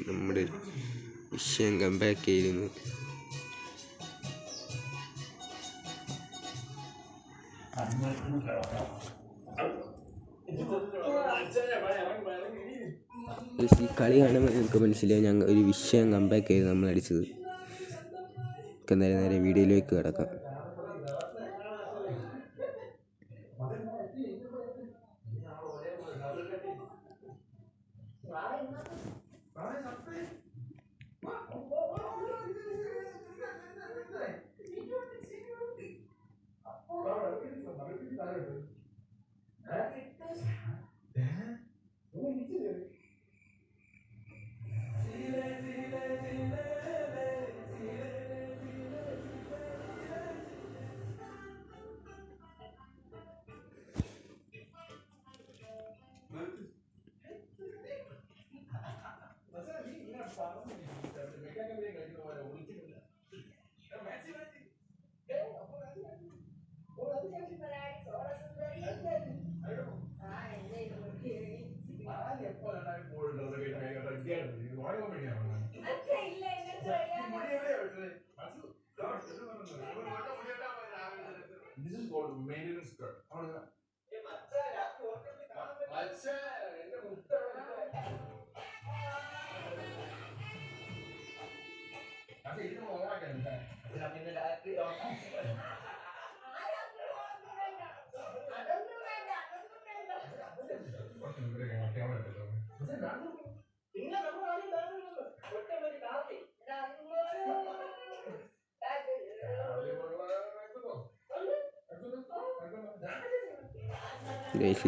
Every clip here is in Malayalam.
നമ്മുടെ വിഷയം കംബാക്ക് ചെയ്യുന്നു. ഈ കളി കാണുമ്പോൾ നിങ്ങൾക്ക് മനസ്സിലായി ഞങ്ങൾ ഒരു വിഷയം കംബാക്ക് ചെയ്ത് നമ്മൾ അടിച്ചത്. നേരെ വീഡിയോയിലേക്ക് കിടക്കാം.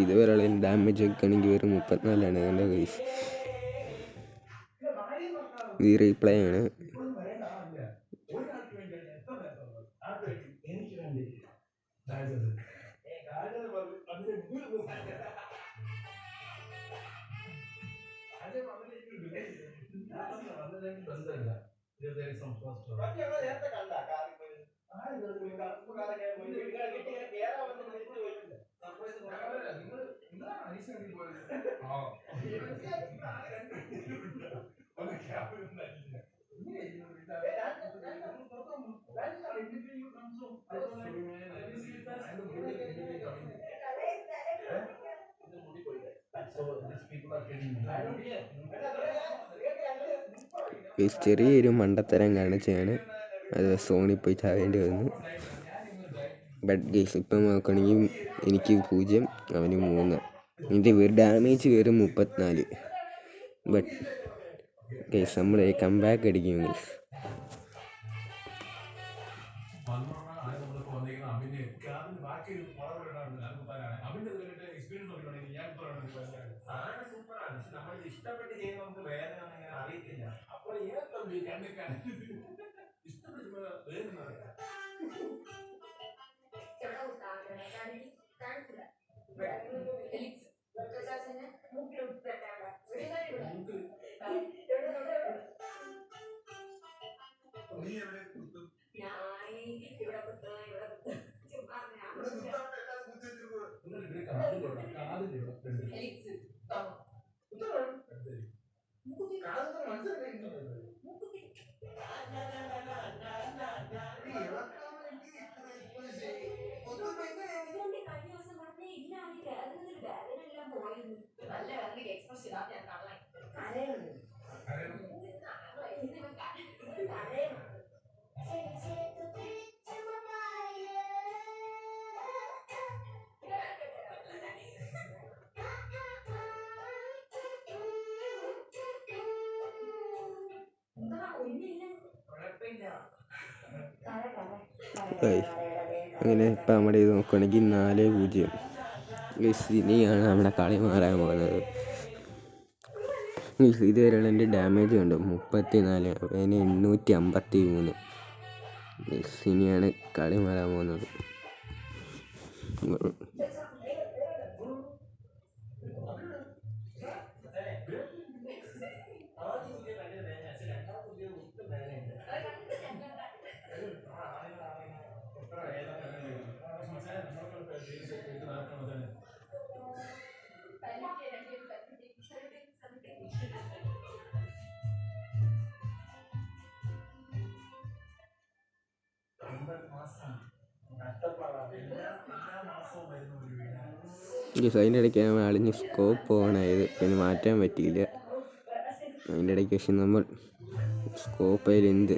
ഇതുവരെയുള്ള ഡാമേജ് ഒക്കെ ആണെങ്കിൽ വെറും 34 കണ്ട ഗൈസ്. ഈ റീപ്ലേ ആണ്. ചെറിയൊരു മണ്ടത്തരം കാണിച്ചാണ് അത് സോണി പോയി ചാവേണ്ടി വന്നു. ബട്ട് ഗേസ് ഇപ്പം നോക്കുകയാണെങ്കിൽ എനിക്ക് 0, അവന് 3. എൻ്റെ ഡാമേജ് വെറും 34. ബട്ട് ഗേസ് നമ്മൾ കംബാക്ക് അടിക്കും ഗേസ്. അങ്ങനെ ഇപ്പം നമ്മുടെ ഇത് നോക്കുകയാണെങ്കിൽ 4-0. ഇനിയാണ് നമ്മുടെ കളി മാറാൻ പോകുന്നത്. ഇതുവരെയുള്ള എൻ്റെ ഡാമേജ് കണ്ടു 34, അതിന് 853. ഇനിയാണ് കളി മാറാൻ പോകുന്നത്. ഗൈസ് അതിൻ്റെ ഇടയ്ക്ക് നമ്മൾ അളിഞ്ഞ് സ്കോപ്പ് ഓണായത്, പിന്നെ മാറ്റാൻ പറ്റിയില്ല. അതിൻ്റെ ഇടയ്ക്ക് പക്ഷെ നമ്മൾ സ്കോപ്പ് അതിൽ എന്ത്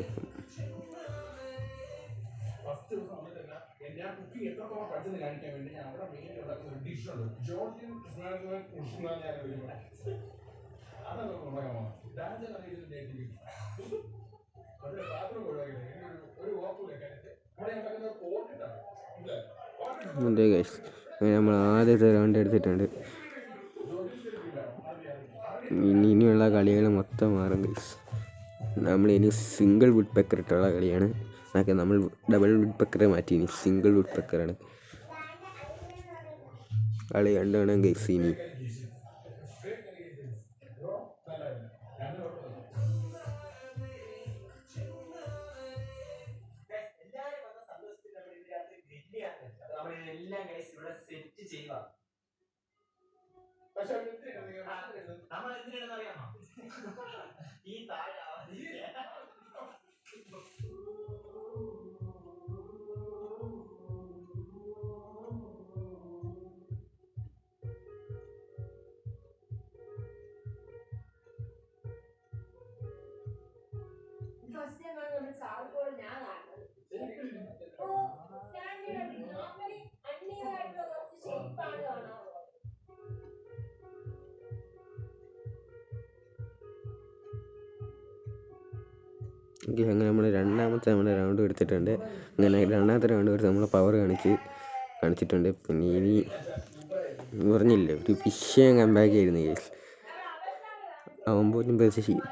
ഉണ്ട് ഗൈസ്. അങ്ങനെ നമ്മൾ ആദ്യത്തെ റൗണ്ട് എടുത്തിട്ടുണ്ട്. ഇനിയുള്ള കളികൾ മൊത്തം മാറും ഗൈസ്. നമ്മളിനി സിംഗിൾ വുഡ് പെക്കർ ഇട്ടുള്ള കളിയാണ്. അതൊക്കെ നമ്മൾ ഡബിൾ വുഡ് പെക്കറെ മാറ്റി ഇനി സിംഗിൾ വുഡ് പെക്കറാണ് കളി. കണ്ടുവേണം ഗൈസ് ഇനി. അങ്ങനെ നമ്മൾ രണ്ടാമത്തെ റൗണ്ട് എടുത്തിട്ടുണ്ട്. അങ്ങനെ രണ്ടാമത്തെ റൗണ്ട് എടുത്ത് നമ്മൾ പവർ കാണിച്ചിട്ടുണ്ട്. പിന്നെ ഇനി പറഞ്ഞില്ലേ, ഒരു വിഷയം കമ്പാക്ക് ആയിരുന്നു കേസ്. അവൻ പോലും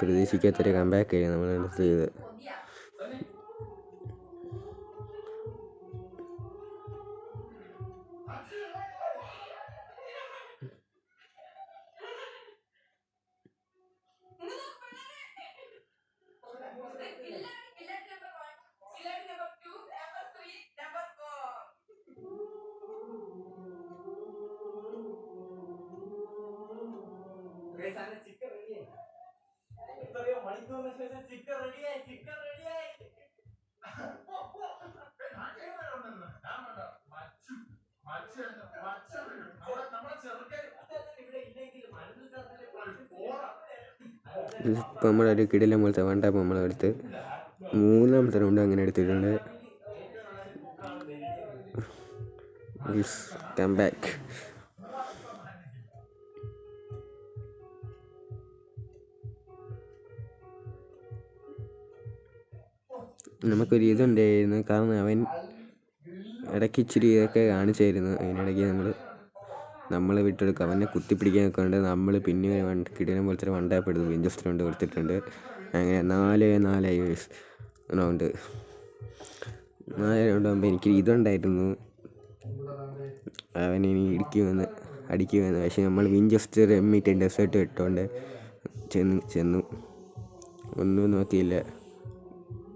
പ്രതീക്ഷിക്കാത്തൊരു കമ്പാക്ക് ആയിരുന്നു നമ്മൾ അടുത്ത് ചെയ്ത്. ഇപ്പം നമ്മളൊരു കിടിലം പോലത്തെ വണ്ടാപ്പം നമ്മളെടുത്ത് മൂന്നാമത്തെ റൗണ്ട് അങ്ങനെ എടുത്തിട്ടുണ്ട്. Come back. നമുക്കൊരു ഇതുണ്ടായിരുന്നു, കാരണം അവൻ ഇടയ്ക്ക് ഇച്ചിരി ഇതൊക്കെ കാണിച്ചായിരുന്നു. അതിനിടയ്ക്ക് നമ്മൾ വിട്ടെടുക്കുക, അവനെ കുത്തിപ്പിടിക്കാനൊക്കെ ഉണ്ട്. നമ്മൾ പിന്നെ കിടിലം പോലത്തെ വണ്ടാപ്പെടുന്നു വിഞ്ചസ്റ്റർ കൊണ്ട് കൊടുത്തിട്ടുണ്ട്. അങ്ങനെ 4-4 റൗണ്ട്. 4 റൗണ്ട് ആകുമ്പോൾ എനിക്ക് ഇതുണ്ടായിരുന്നു, അവനിനി അടിക്കുമെന്ന്. പക്ഷെ നമ്മൾ വിഞ്ചസ്റ്റർ M8 ഡെസേർട്ട് ഇട്ടുകൊണ്ട് ചെന്നു ഒന്നും നോക്കിയില്ല.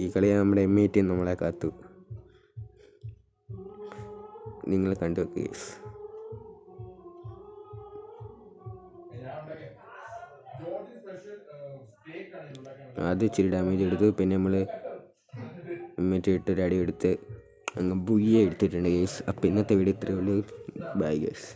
ഈ കളി നമ്മുടെ M8 നമ്മളെ കാത്തു. നിങ്ങൾ കണ്ടു കേസ്. ആദ്യം ഇച്ചിരി ഡാമേജ് എടുത്തു. പിന്നെ നമ്മൾ M8 ഇട്ടൊരു അടി എടുത്ത് അങ്ങ് ബുയ്യെ എടുത്തിട്ടുണ്ട് കേസ്. അപ്പോൾ ഇന്നത്തെ വീഡിയോ ഇത്രയേ ഉള്ളൂ. By guys.